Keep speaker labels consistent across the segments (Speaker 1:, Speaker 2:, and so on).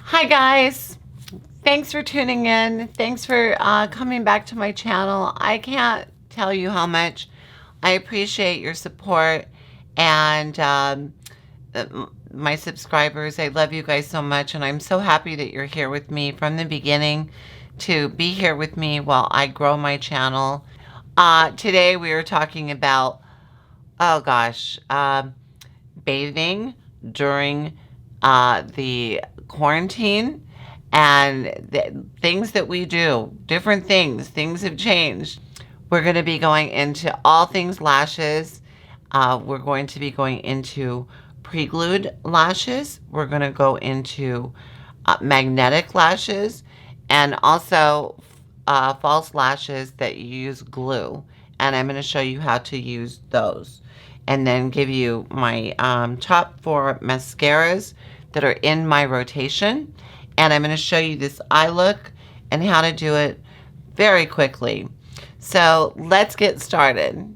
Speaker 1: Hi guys, thanks for tuning in. Thanks for coming back to my channel. I can't tell you how much I appreciate your support and my subscribers. I love you guys so much, and I'm so happy that you're here with me from the beginning to be here with me while I grow my channel. Today we are talking about, oh gosh, bathing during the quarantine and things that we do, different things. Things have changed. We're going to be going into all things lashes. We're going to be going into pre-glued lashes. We're going to go into magnetic lashes and also false lashes that use glue. And I'm going to show you how to use those. And then give you my top 4 mascaras that are in my rotation. And I'm going to show you this eye look and how to do it very quickly. So let's get started.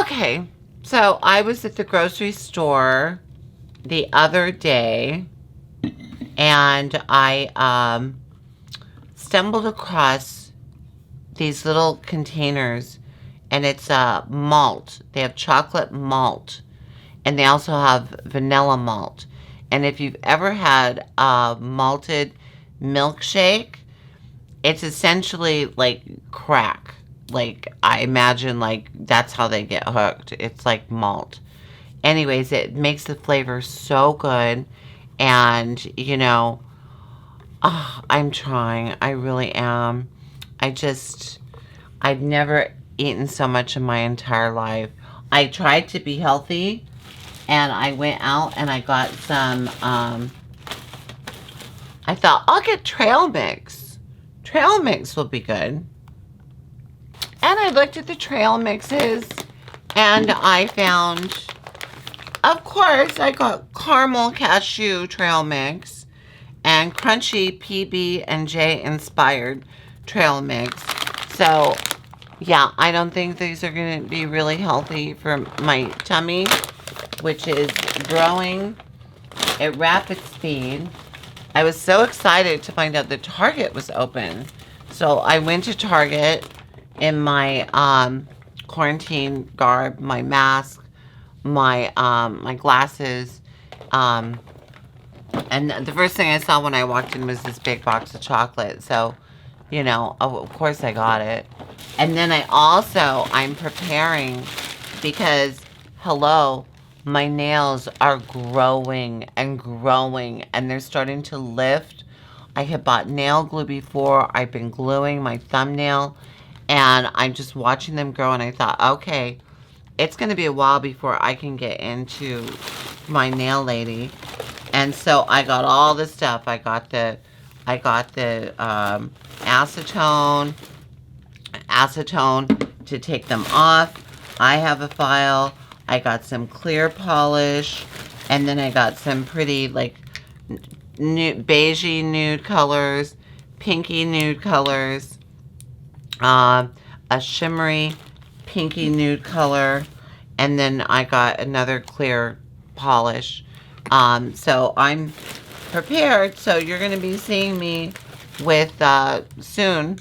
Speaker 1: Okay, so I was at the grocery store the other day and I stumbled across these little containers, and it's malt. They have chocolate malt, and they also have vanilla malt. And if you've ever had a malted milkshake, it's essentially like crack. Like, I imagine, like, that's how they get hooked. It's like malt. Anyways, it makes the flavor so good. And, you know, I'm trying. I really am. I've never eaten so much in my entire life. I tried to be healthy, and I went out and I got some, I thought, I'll get trail mix. Trail mix will be good. And I looked at the trail mixes, and I found, of course, I got caramel cashew trail mix and crunchy PB and J inspired trail mix. So yeah, I don't think these are going to be really healthy for my tummy, which is growing at rapid speed. I was so excited to find out that Target was open. So I went to Target in my quarantine garb, my mask, my glasses, and the first thing I saw when I walked in was this big box of chocolate. So, you know, of course I got it. And then I'm preparing because, hello, my nails are growing and growing, and they're starting to lift. I had bought nail glue before. I've been gluing my thumbnail, and I'm just watching them grow, and I thought, okay, it's going to be a while before I can get into my nail lady. And so I got all this stuff. I got the acetone to take them off. I have a file. I got some clear polish, and then I got some pretty like beigey nude colors, pinky nude colors, a shimmery pinky nude color, and then I got another clear polish. So I'm prepared. So you're going to be seeing me with soon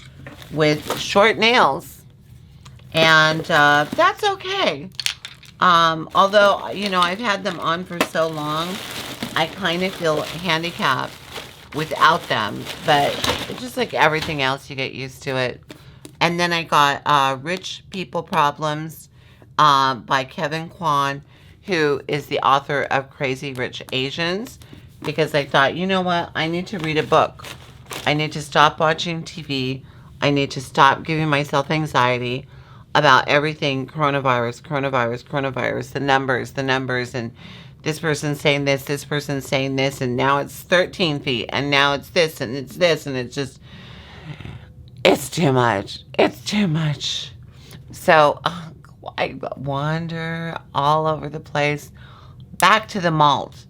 Speaker 1: with short nails, and that's okay. Although, you know, I've had them on for so long, I kind of feel handicapped without them, but just like everything else, you get used to it. And then I got Rich People Problems by Kevin Kwan, who is the author of Crazy Rich Asians, because I thought, you know what, I need to read a book I need to stop watching TV. I need to stop giving myself anxiety about everything coronavirus, coronavirus, coronavirus, the numbers, and this person's saying this person's saying this, and now it's 13 feet, and now it's this, and it's this, and it's just, it's too much. It's too much. So I wander all over the place. Back to the malt.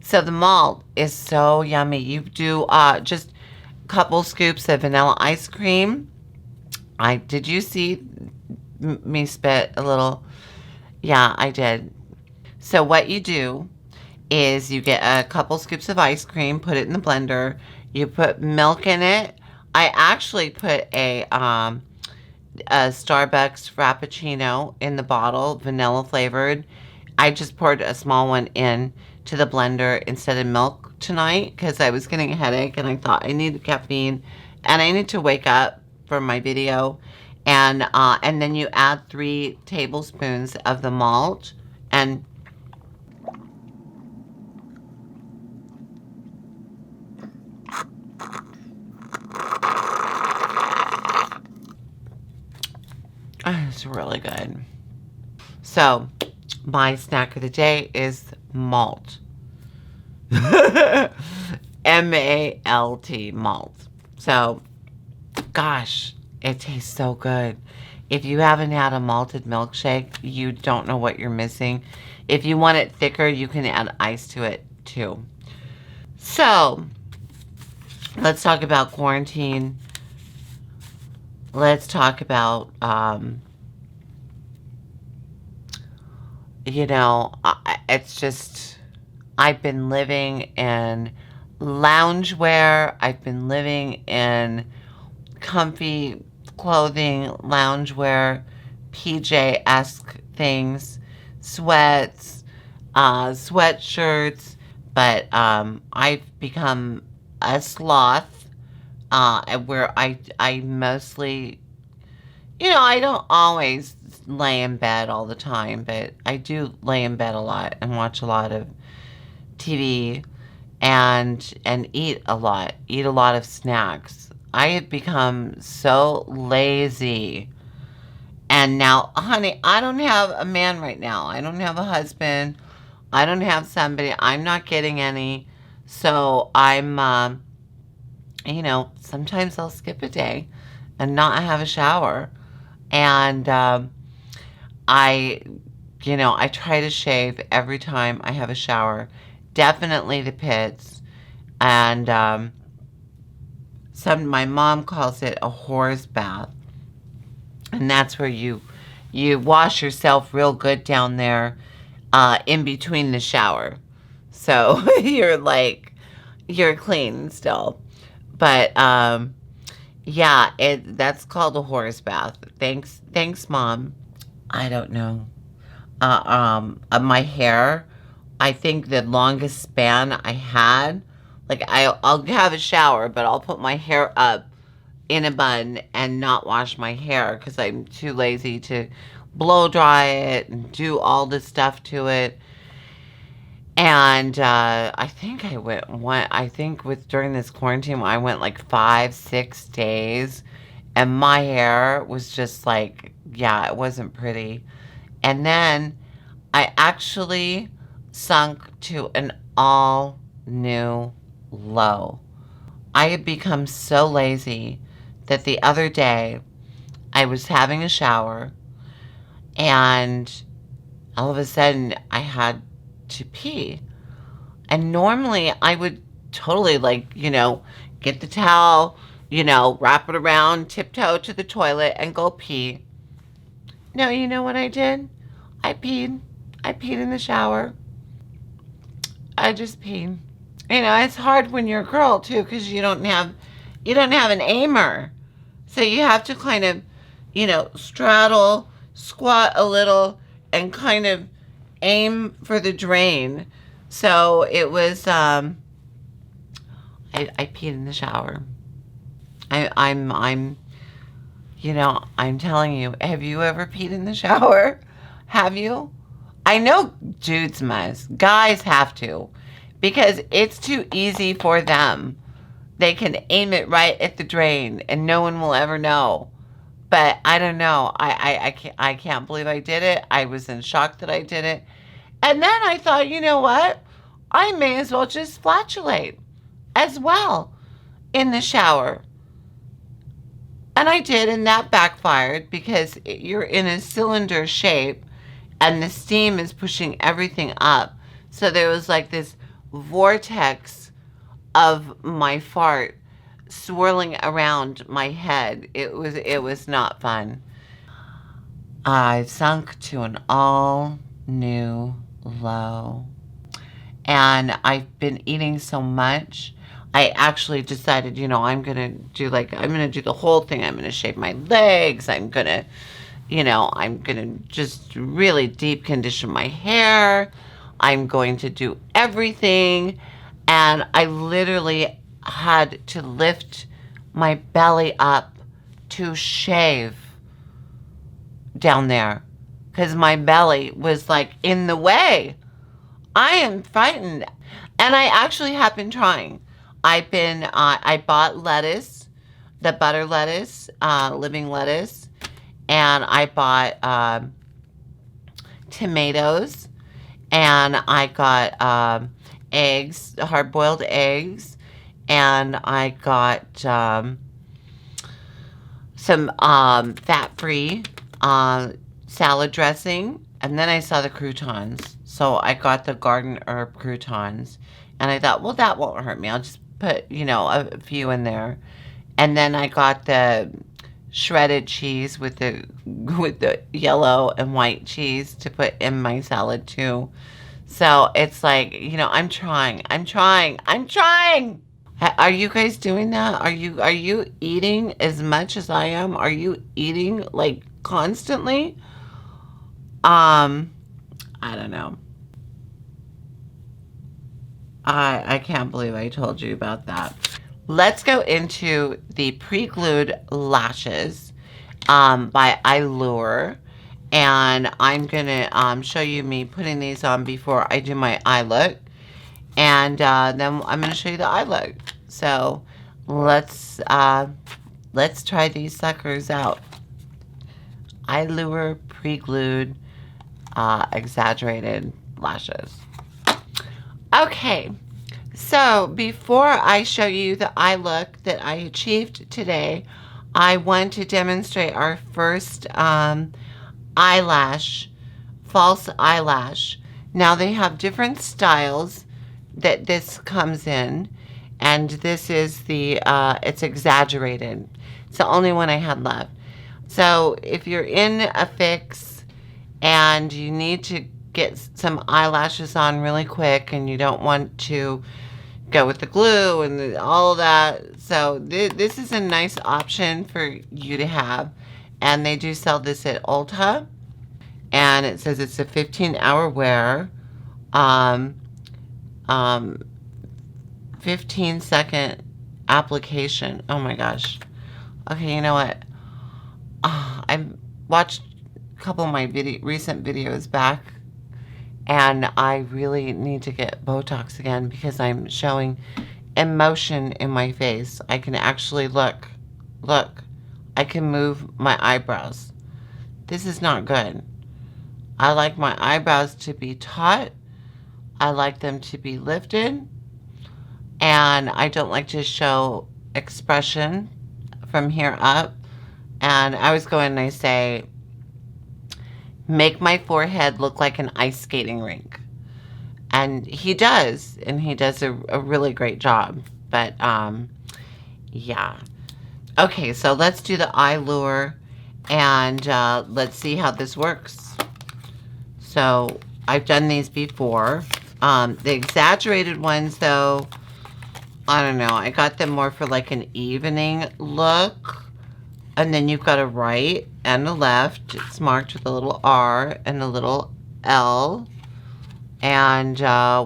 Speaker 1: So the malt is so yummy. You do just a couple scoops of vanilla ice cream. Did you see me spit a little? Yeah, I did. So what you do is you get a couple scoops of ice cream, put it in the blender. You put milk in it. I actually put a Starbucks Frappuccino in the bottle, vanilla flavored. I just poured a small one in to the blender instead of milk tonight because I was getting a headache and I thought I needed caffeine and I need to wake up for my video. And then you add 3 tablespoons of the malt and it's really good. So my snack of the day is malt. M-A-L-T, malt. So, gosh, it tastes so good. If you haven't had a malted milkshake, you don't know what you're missing. If you want it thicker, you can add ice to it too. So, let's talk about quarantine. Let's talk about, it's just, I've been living in loungewear. I've been living in comfy clothing, loungewear, PJ-esque things, sweats, sweatshirts, but I've become a sloth where I mostly, I don't always lay in bed all the time, but I do lay in bed a lot and watch a lot of TV and eat a lot of snacks. I have become so lazy. And now, honey, I don't have a man right now. I don't have a husband. I don't have somebody. I'm not getting any. So I'm, sometimes I'll skip a day and not have a shower. And I try to shave every time I have a shower. Definitely the pits. And my mom calls it a whore's bath. And that's where you wash yourself real good down there in between the shower. So you're clean still. But yeah, that's called a whore's bath. Thanks, Mom. I don't know. My hair, I think the longest span I had, I'll have a shower, but I'll put my hair up in a bun and not wash my hair because I'm too lazy to blow dry it and do all this stuff to it. And I think during this quarantine, I went 5-6 days, and my hair was just it wasn't pretty. And then I actually sunk to an all new low. I had become so lazy that the other day I was having a shower and all of a sudden I had to pee. And normally I would totally get the towel, wrap it around, tiptoe to the toilet and go pee. No, you know what I did? I peed in the shower. I just peed. It's hard when you're a girl too, because you don't have an aimer. So you have to kind of, straddle, squat a little, and kind of aim for the drain. So it was, I peed in the shower. I'm telling you, have you ever peed in the shower? Have you? I know dudes must. Guys have to. Because it's too easy for them they can aim it right at the drain and no one will ever know. But I don't know. I can't believe I did it. I was in shock that I did it. And then I thought, you know what? I may as well just flatulate as well in the shower. And I did, and that backfired because you're in a cylinder shape and the steam is pushing everything up. So there was like this vortex of my fart swirling around my head. It was not fun. I sunk to an all new low. And I've been eating so much. I actually decided, you know, I'm gonna do the whole thing. I'm gonna shave my legs. I'm gonna just really deep condition my hair. I'm going to do everything. And I literally had to lift my belly up to shave down there because my belly was like in the way. I am frightened. And I actually have been trying. I bought lettuce, the butter lettuce, living lettuce, and I bought tomatoes, and I got eggs, hard-boiled eggs, and I got some fat-free salad dressing, and then I saw the croutons. So I got the garden herb croutons, and I thought, well, that won't hurt me. I'll just put, you know, a few in there. And then I got the shredded cheese with the yellow and white cheese to put in my salad too. So it's like, you know, I'm trying. Are you guys doing that? Are you eating as much as I am? Are you eating like constantly? I don't know. I can't believe I told you about that. Let's go into the pre-glued lashes by Allure. And I'm going to show you me putting these on before I do my eye look. And then I'm going to show you the eye look. So let's try these suckers out. Allure pre-glued exaggerated lashes. Okay, so before I show you the eye look that I achieved today, I want to demonstrate our first eyelash, false eyelash. Now they have different styles that this comes in, and this is the, it's exaggerated. It's the only one I had left. So if you're in a fix and you need to get some eyelashes on really quick and you don't want to go with the glue and all of that, so this is a nice option for you to have. And they do sell this at Ulta, and it says it's a 15-hour wear, 15-second application. Oh my gosh. Okay, you know what? I watched a couple of my recent videos back, and I really need to get Botox again because I'm showing emotion in my face. I can actually look, I can move my eyebrows. This is not good. I like my eyebrows to be taut. I like them to be lifted. And I don't like to show expression from here up. And I always go in and I say, make my forehead look like an ice skating rink. And he does. And he does a really great job. But, yeah. Okay, so let's do the Allure. And let's see how this works. So, I've done these before. The exaggerated ones, though, I don't know. I got them more for like an evening look. And then you've got a right and a left. It's marked with a little R and a little L. And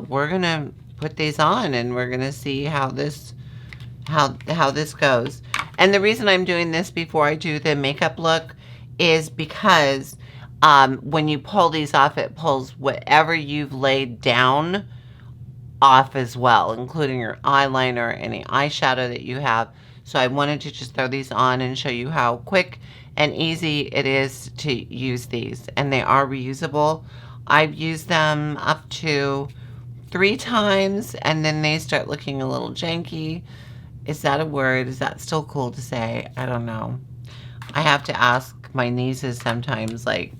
Speaker 1: we're going to put these on and we're going to see how this goes. And the reason I'm doing this before I do the makeup look is because when you pull these off, it pulls whatever you've laid down off as well, including your eyeliner, any eyeshadow that you have. So I wanted to just throw these on and show you how quick and easy it is to use these. And they are reusable. I've used them up to 3 times and then they start looking a little janky. Is that a word? Is that still cool to say? I don't know. I have to ask my nieces sometimes, like,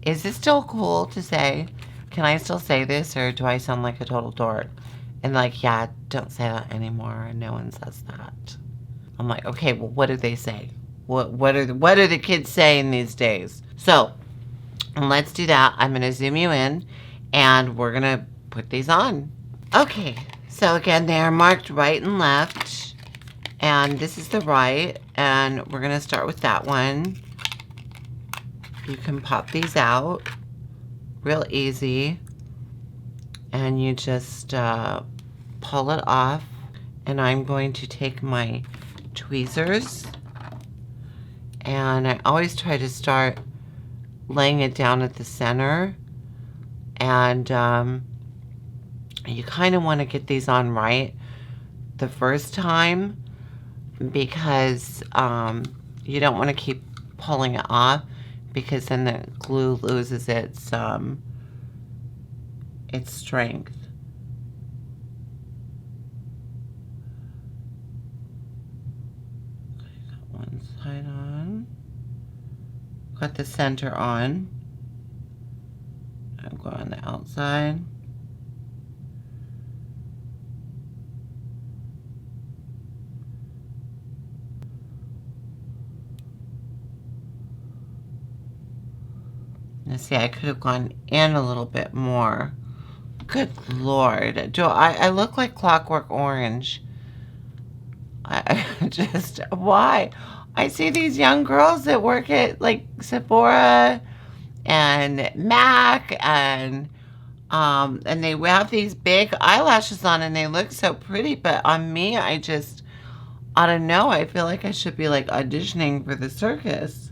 Speaker 1: is this still cool to say? Can I still say this, or do I sound like a total dork? And like, yeah, don't say that anymore. No one says that. I'm like, okay, well, what do they say? What are the kids saying these days? So let's do that. I'm gonna zoom you in, and we're gonna put these on. Okay, so again, they are marked right and left, and this is the right, and we're gonna start with that one. You can pop these out real easy, and you just pull it off. And I'm going to take my tweezers, and I always try to start laying it down at the center, and you kind of want to get these on right the first time, because you don't want to keep pulling it off, because then the glue loses its strength. Got one side on. Got the center on. I'm going on the outside. Now see, I could have gone in a little bit more. Good Lord. Do I look like Clockwork Orange? I just, why? I see these young girls that work at like Sephora and MAC, and they have these big eyelashes on and they look so pretty, but on me, I don't know. I feel like I should be like auditioning for the circus.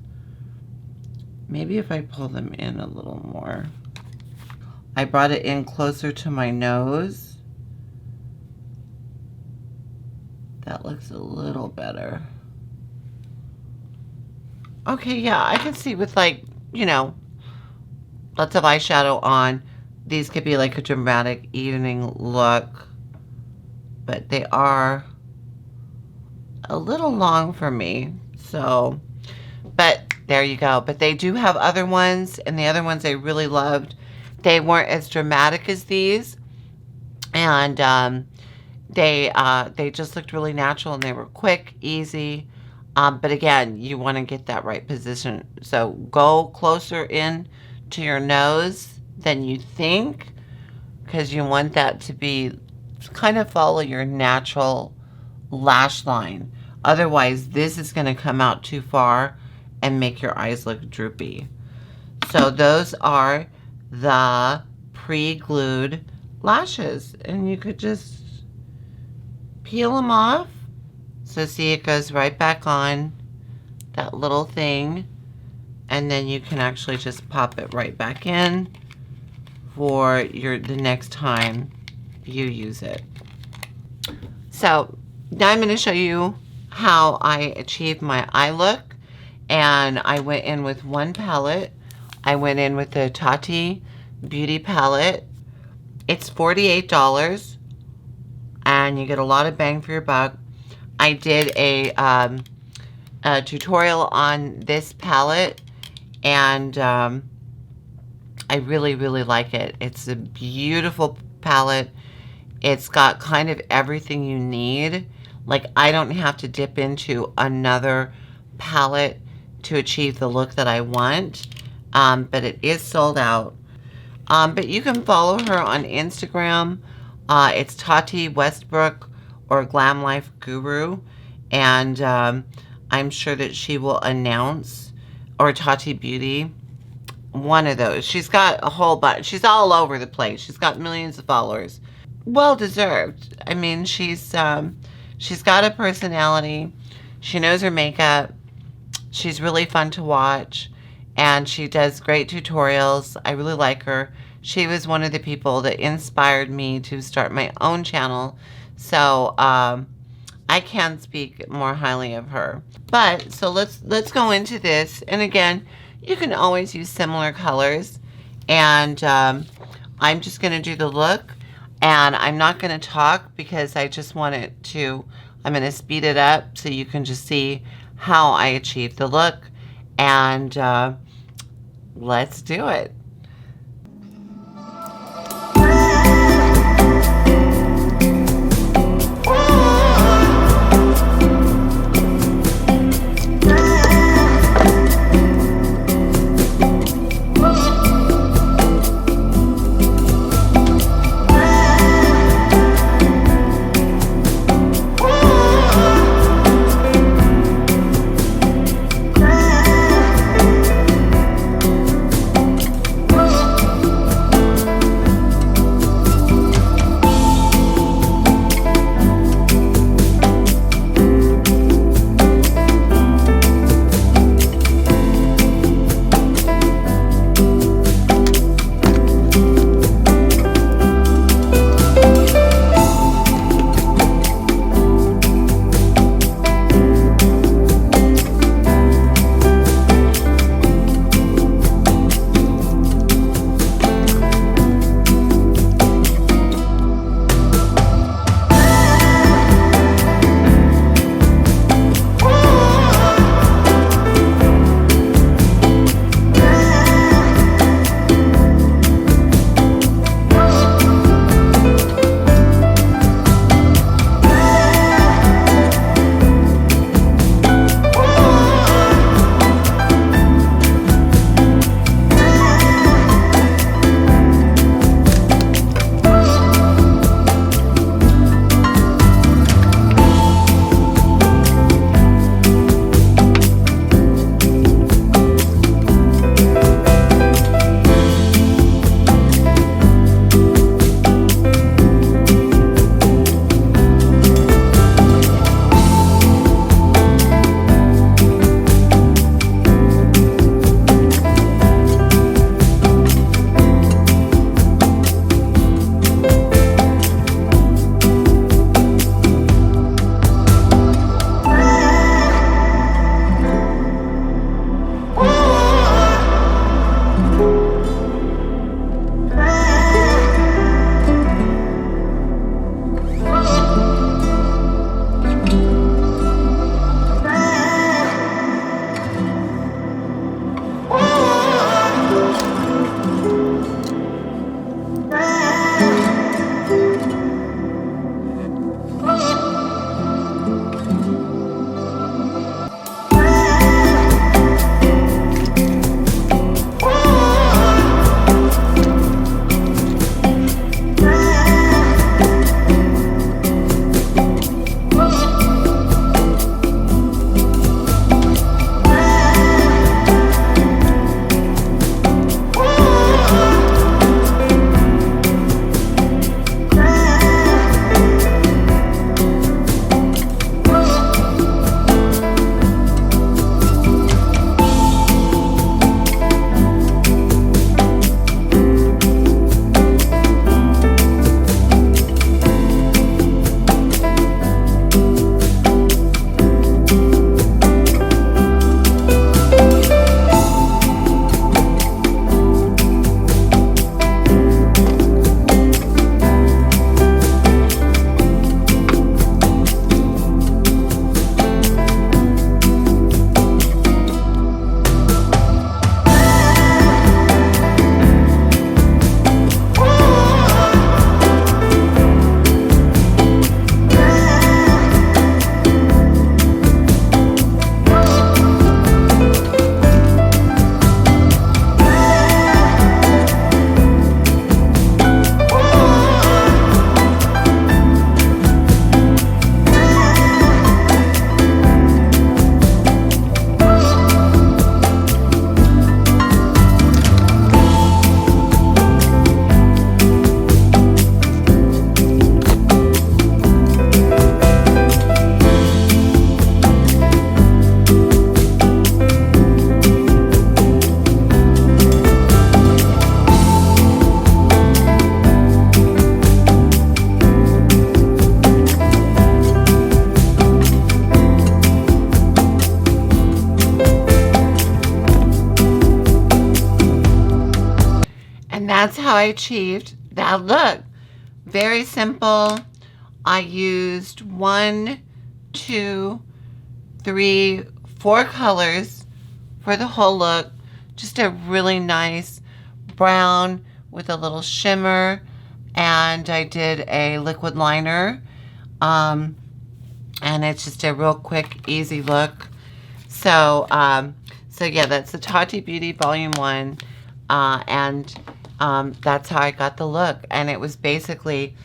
Speaker 1: Maybe if I pull them in a little more. I brought it in closer to my nose. That looks a little better. Okay, yeah, I can see with like, you know, lots of eyeshadow on. These could be like a dramatic evening look, but they are a little long for me. So, but there you go. But they do have other ones, and the other ones I really loved. They weren't as dramatic as these, and they just looked really natural, and they were quick, easy. But again, you want to get that right position. So go closer in to your nose than you think, because you want that to be kind of follow your natural lash line. Otherwise, this is going to come out too far and make your eyes look droopy. So those are the pre-glued lashes, and you could just peel them off. So see, it goes right back on that little thing, and then you can actually just pop it right back in for the next time you use it. So now I'm going to show you how I achieved my eye look, and I went in with one palette. I went in with the Tati Beauty palette. It's $48, and you get a lot of bang for your buck. I did a tutorial on this palette, and I really, really like it. It's a beautiful palette. It's got kind of everything you need. Like, I don't have to dip into another palette to achieve the look that I want, but it is sold out. But you can follow her on Instagram. It's Tati Westbrook or Glam Life Guru, and I'm sure that she will announce, or Tati Beauty, one of those. She's got a whole bunch. She's all over the place. She's got millions of followers. Well deserved. I mean, she's got a personality. She knows her makeup. She's really fun to watch, and she does great tutorials. I really like her. She was one of the people that inspired me to start my own channel. So I can speak more highly of her. But so let's go into this. And again, you can always use similar colors. And I'm just going to do the look. And I'm not going to talk because I just want it to, I'm going to speed it up so you can just see how I achieved the look. And let's do it. that's how I achieved that look. Very simple. I used 1, 2, 3, 4 colors for the whole look. Just a really nice brown with a little shimmer, and I did a liquid liner, and it's just a real quick, easy look. So, so yeah, that's the Tati Beauty Volume 1, and that's how I got the look. And it was basically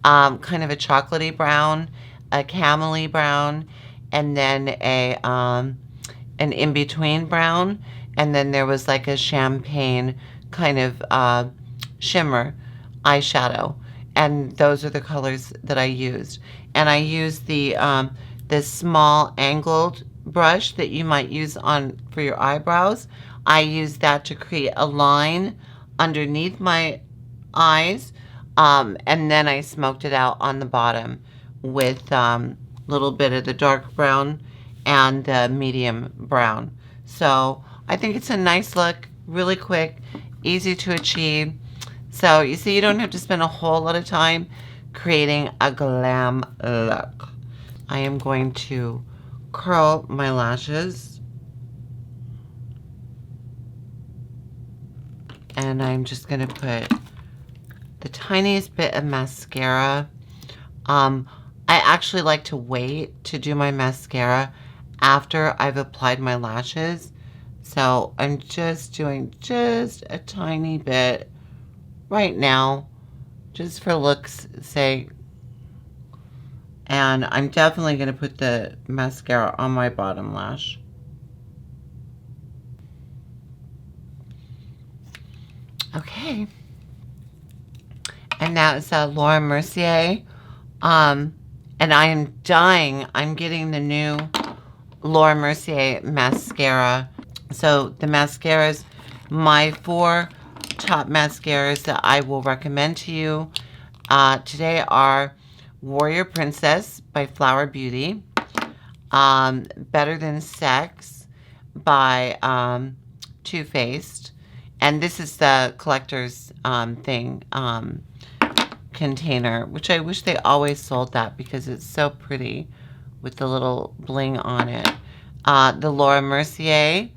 Speaker 1: kind of a chocolatey brown, a camely brown, and then an in-between brown, and then there was like a champagne kind of shimmer eyeshadow, and those are the colors that I used. And I used the this small angled brush that you might use on for your eyebrows. I used that to create a line underneath my eyes, and then I smoked it out on the bottom with a little bit of the dark brown and the medium brown. So I think it's a nice look, really quick, easy to achieve. So you see, you don't have to spend a whole lot of time creating a glam look. I am going to curl my lashes, and I'm just going to put the tiniest bit of mascara. I actually like to wait to do my mascara after I've applied my lashes. So I'm just doing just a tiny bit right now, just for looks' sake. And I'm definitely going to put the mascara on my bottom lash. Okay. And that is Laura Mercier. And I am dying. I'm getting the new Laura Mercier mascara. So the mascaras, my 4 top mascaras that I will recommend to you today are Warrior Princess by Flower Beauty, Better Than Sex by Too Faced, and this is the collector's container, which I wish they always sold that because it's so pretty with the little bling on it. The Laura Mercier,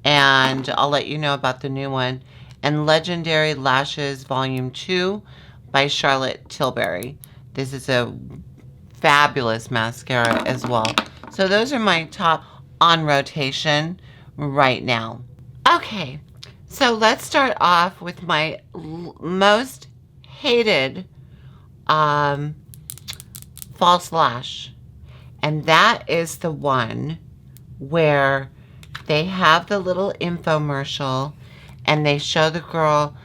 Speaker 1: and I'll let you know about the new one, and Legendary Lashes Volume 2 by Charlotte Tilbury. This is a fabulous mascara as well. So those are my top on rotation right now. Okay, so let's start off with my most hated false lash. And that is the one where they have the little infomercial and they show the girl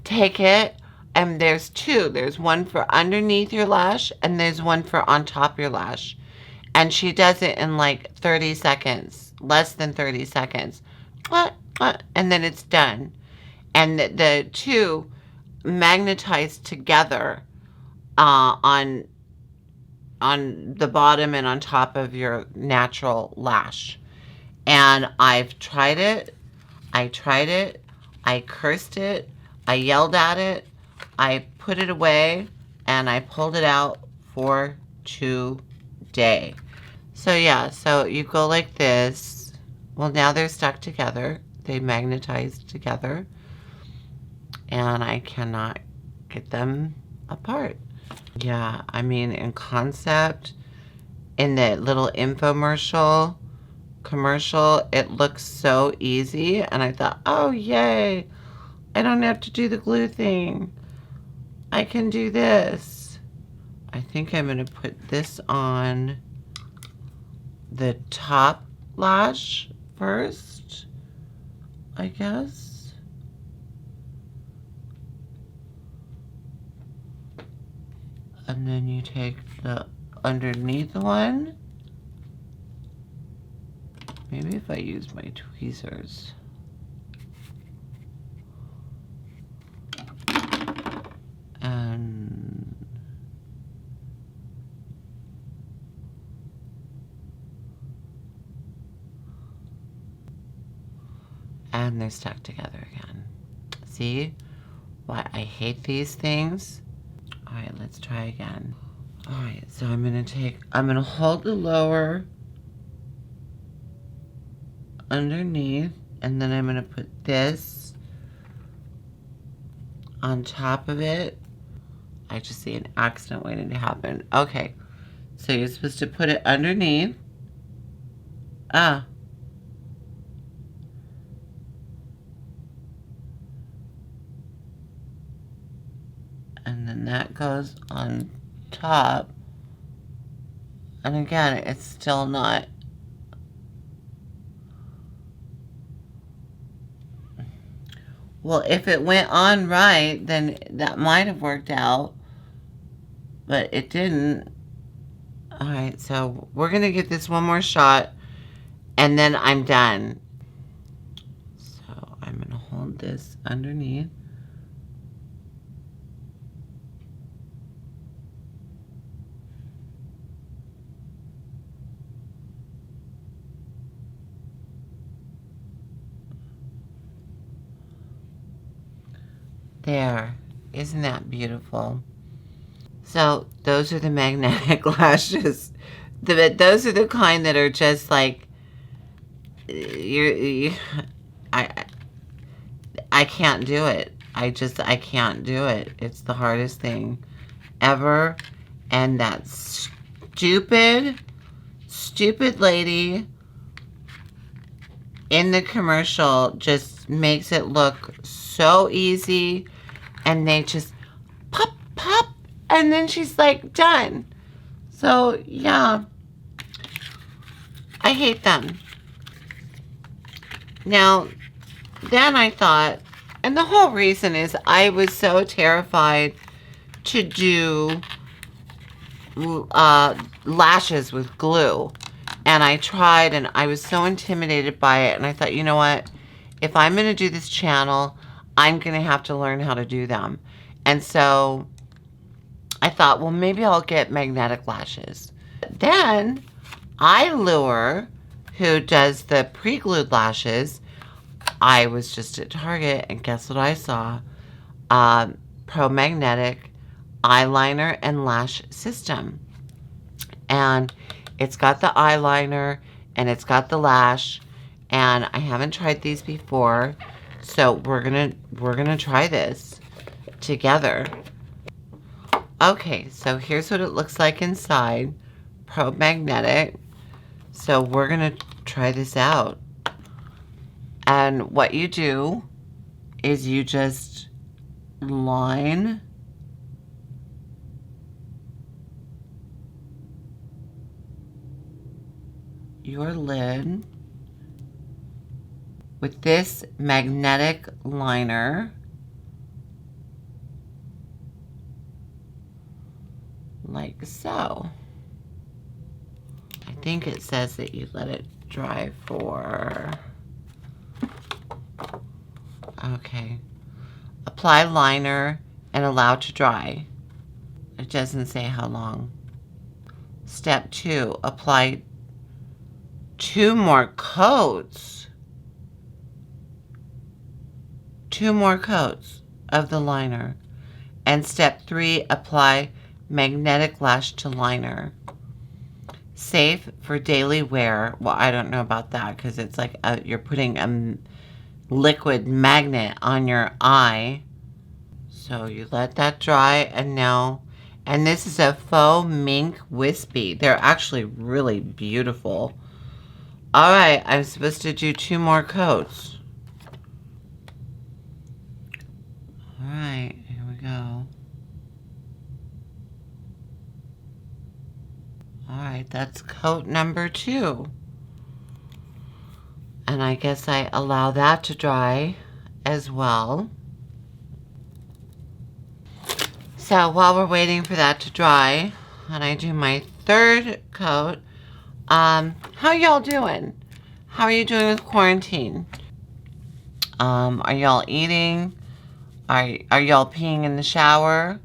Speaker 1: take it, and there's 2. There's one for underneath your lash and there's one for on top your lash. And she does it in like 30 seconds, less than 30 seconds. And then it's done. And the 2 magnetized together on the bottom and on top of your natural lash. And I've tried it. I cursed it. I yelled at it. I put it away and I pulled it out for today. So yeah, so you go like this. Well, now they're stuck together. They magnetized together. And I cannot get them apart. Yeah, I mean, in concept, in the little infomercial commercial, it looks so easy. And I thought, oh, yay. I don't have to do the glue thing. I can do this. I think I'm going to put this on the top lash first, I guess. And then you take the underneath one. Maybe if I use my tweezers. And they're stuck together again. See? why I hate these things. All right, let's try again. All right, so I'm gonna hold the lower underneath, and then I'm gonna put this on top of it. I just see an accident waiting to happen. Okay, so you're supposed to put it underneath. Ah. And then that goes on top. And again, it's still not. Well, if it went on right, then that might have worked out. But it didn't. Alright, so we're going to get this one more shot. And then I'm done. So I'm going to hold this underneath. There. Isn't that beautiful? So those are the magnetic lashes. Those are the kind that are just like I can't do it. I can't do it. It's the hardest thing ever. And that stupid lady in the commercial just makes it look so easy, and they just pop, and then she's like done. So yeah, I hate them. Now, then I thought, and the whole reason is I was so terrified to do lashes with glue. And I tried, and I was so intimidated by it. And I thought, you know what? If I'm going to do this channel, I'm going to have to learn how to do them. And so I thought, well, maybe I'll get magnetic lashes. Then Lure, who does the pre-glued lashes, I was just at Target, and guess what I saw? Pro Magnetic eyeliner and lash system. And it's got the eyeliner and it's got the lash, and I haven't tried these before, so we're gonna try this together. Okay, so here's what it looks like inside. Pro Magnetic. So we're gonna try this out. And what you do is you just line your lid with this magnetic liner, like so. I think it says that you let it dry for, okay. Apply liner and allow to dry. It doesn't say how long. Step 2, apply 2 more coats. 2 more coats of the liner. And step 3, apply magnetic lash to liner. Safe for daily wear. Well, I don't know about that because it's like you're putting a liquid magnet on your eye. So you let that dry, and now, and this is a faux mink wispy. They're actually really beautiful. All right, I'm supposed to do 2 more coats. All right, here we go. All right, that's coat number 2. And I guess I allow that to dry as well. So while we're waiting for that to dry, and I do my 3rd coat, how y'all doing? How are you doing with quarantine? Are y'all eating? Are y'all peeing in the shower?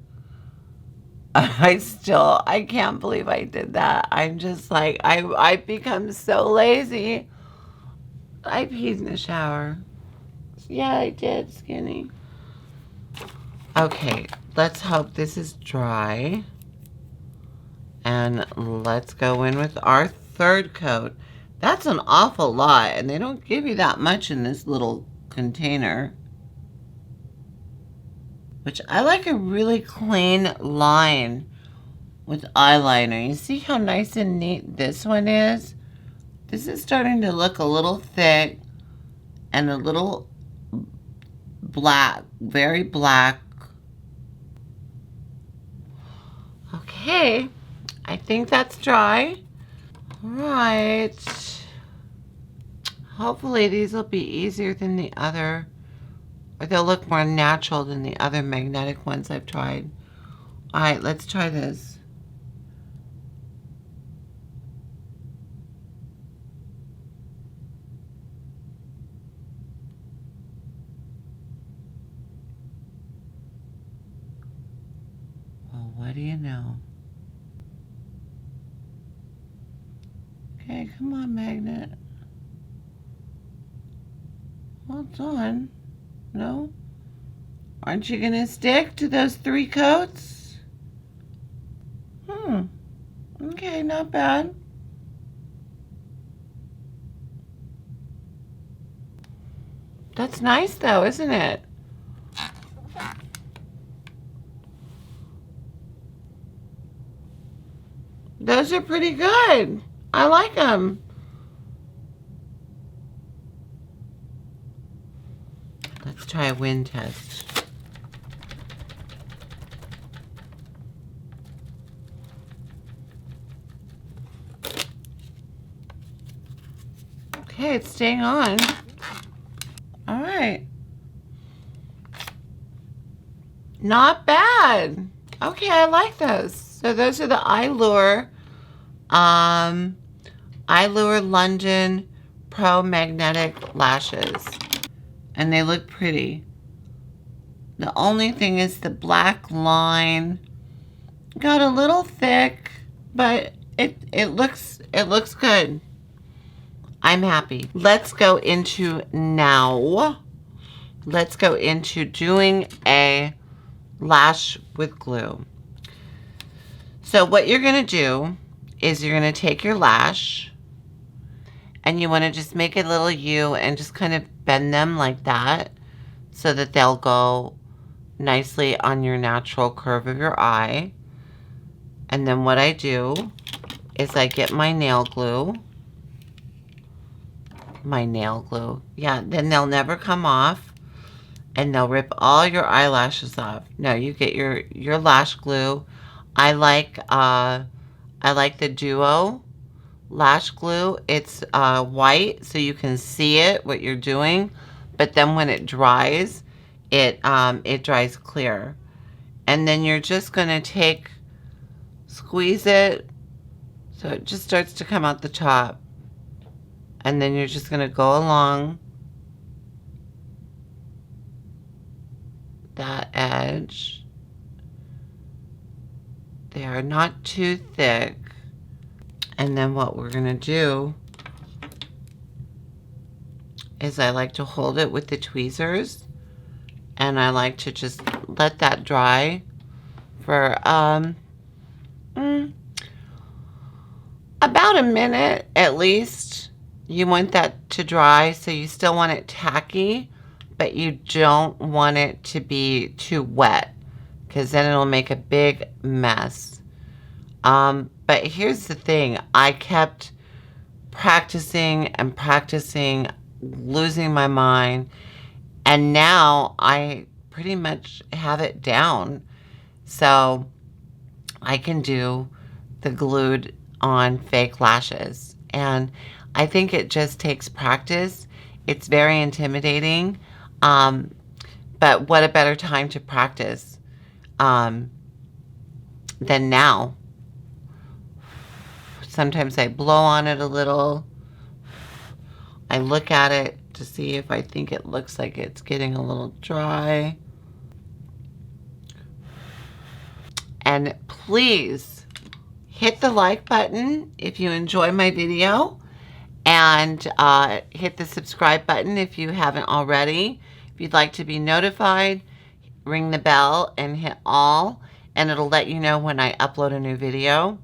Speaker 1: I can't believe I did that. I'm just like, I've become so lazy. I peed in the shower. Yeah, I did, Skinny. Okay, let's hope this is dry. And let's go in with our third coat. That's an awful lot, and they don't give you that much in this little container. Which I like a really clean line with eyeliner. You see how nice and neat this one is? This is starting to look a little thick and a little black, very black. Okay, I think that's dry. All right. Hopefully these will be easier than the other, or they'll look more natural than the other magnetic ones I've tried. All right, let's try this. Well, what do you know? Okay, come on, magnet. Well done. No? Aren't you gonna stick to those 3 coats? Okay, not bad. That's nice though, isn't it? Those are pretty good. I like them. Let's try a wind test. Okay, it's staying on. All right. Not bad. Okay, I like those. So those are the Allure London Pro Magnetic Lashes. And they look pretty. The only thing is the black line got a little thick, but it looks good. I'm happy. Let's go into doing a lash with glue. So what you're gonna do is you're gonna take your lash and you wanna just make a little U and just kind of bend them like that so that they'll go nicely on your natural curve of your eye. And then what I do is I get my nail glue. Yeah, then they'll never come off and they'll rip all your eyelashes off. No, you get your lash glue. I like the Duo lash glue. It's white so you can see it, what you're doing. But then when it dries, it dries clear. And then you're just gonna squeeze it so it just starts to come out the top. And then you're just gonna go along that edge. They are not too thick. And then what we're gonna do is I like to hold it with the tweezers and I like to just let that dry for about a minute at least. You want that to dry, so you still want it tacky, but you don't want it to be too wet because then it'll make a big mess. But here's the thing, I kept practicing and practicing, losing my mind, and now I pretty much have it down. So I can do the glued on fake lashes. And I think it just takes practice. It's very intimidating. But what a better time to practice than now. Sometimes I blow on it a little. I look at it to see if I think it looks like it's getting a little dry. And please hit the like button if you enjoy my video, and hit the subscribe button if you haven't already. If you'd like to be notified, ring the bell and hit all, and it'll let you know when I upload a new video.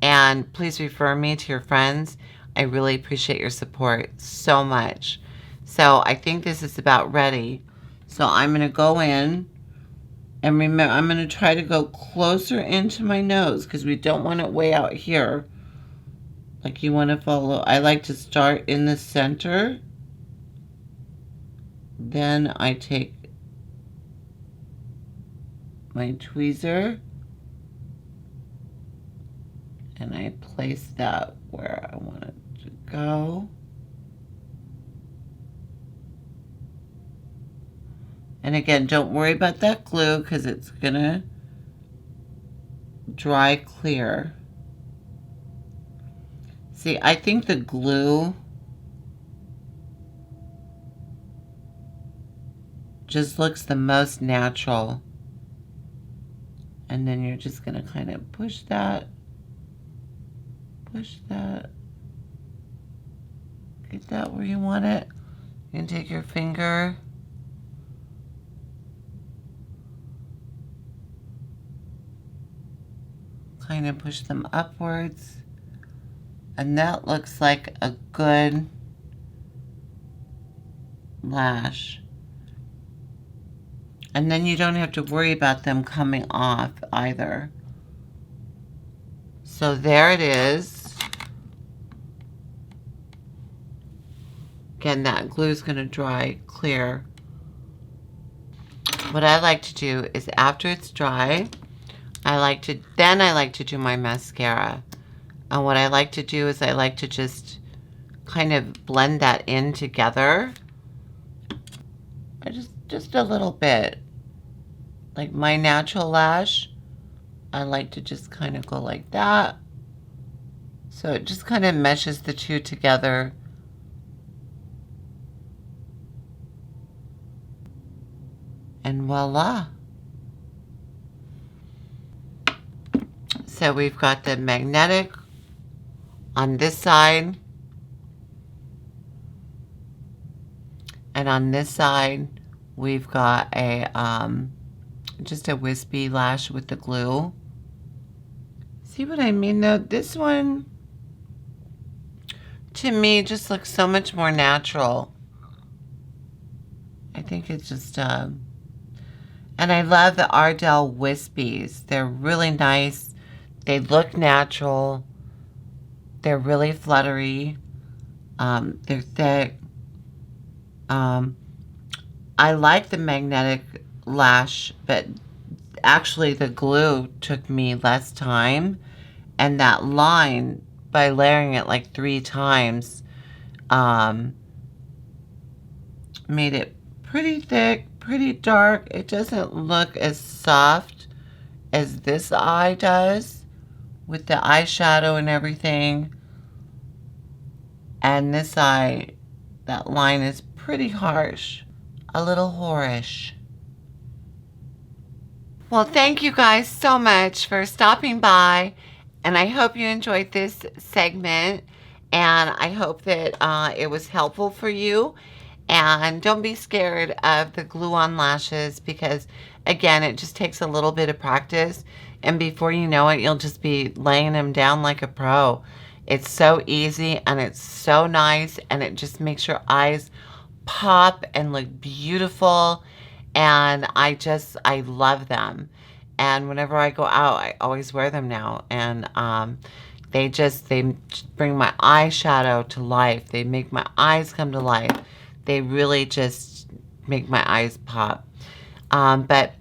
Speaker 1: And please refer me to your friends. I really appreciate your support so much. So I think this is about ready. So I'm going to go in, and remember, I'm going to try to go closer into my nose because we don't want it way out here. Like, you want to follow. I like to start in the center. Then I take my tweezer and I place that where I want it to go. And again, don't worry about that glue because it's gonna dry clear. See, I think the glue just looks the most natural. And then you're just gonna kind of push that, get that where you want it. You can take your finger kind of push them upwards, and that looks like a good lash. And then you don't have to worry about them coming off either. So there it is. Again, that glue is going to dry clear. What I like to do is after it's dry, I like to do my mascara. And what I like to do is I like to just kind of blend that in together. Just a little bit. Like my natural lash, I like to just kind of go like that. So it just kind of meshes the two together. And voila. So we've got the magnetic on this side. And on this side, we've got a just a wispy lash with the glue. See what I mean though? This one, to me, just looks so much more natural. I think it's just, and I love the Ardell Wispies. They're really nice. They look natural. They're really fluttery. They're thick. I like the magnetic lash, but actually the glue took me less time, and that line, by layering it like 3 times, made it pretty thick, pretty dark. It doesn't look as soft as this eye does with the eyeshadow and everything. And this eye, that line is pretty harsh, a little whorish. Well, thank you guys so much for stopping by, and I hope you enjoyed this segment, and I hope that it was helpful for you. And don't be scared of the glue-on lashes because, again, it just takes a little bit of practice, and before you know it, you'll just be laying them down like a pro. It's so easy, and it's so nice, and it just makes your eyes pop and look beautiful. And I love them. And whenever I go out, I always wear them now. And they bring my eyeshadow to life. They make my eyes come to life. They really just make my eyes pop. But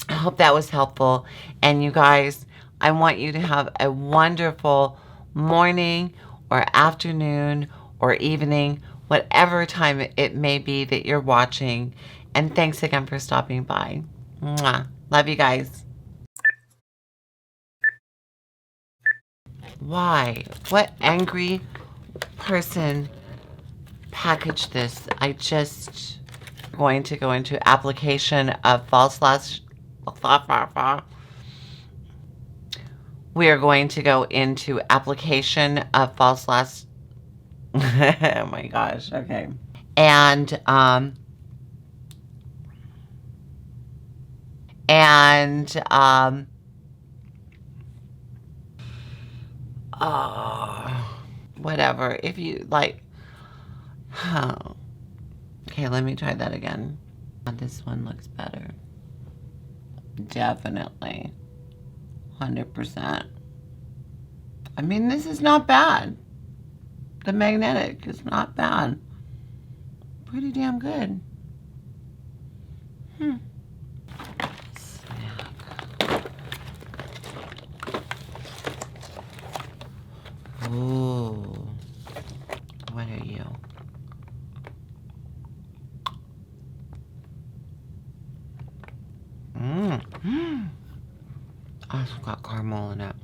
Speaker 1: I hope that was helpful. And you guys, I want you to have a wonderful morning or afternoon or evening, whatever time it may be that you're watching. And thanks again for stopping by. Mwah. Love you guys. Why? What angry person packaged this? Going to go into application of false lash. We are going to go into application of false lash. Oh my gosh. Okay. And, we are going to go into application of false lash. Oh my gosh. Okay. And, And whatever. If you like, oh, okay, let me try that again. This one looks better. Definitely. 100%. I mean, this is not bad. The magnetic is not bad. Pretty damn good. Snack. Ooh. What are you? Oh, it's got caramel in it.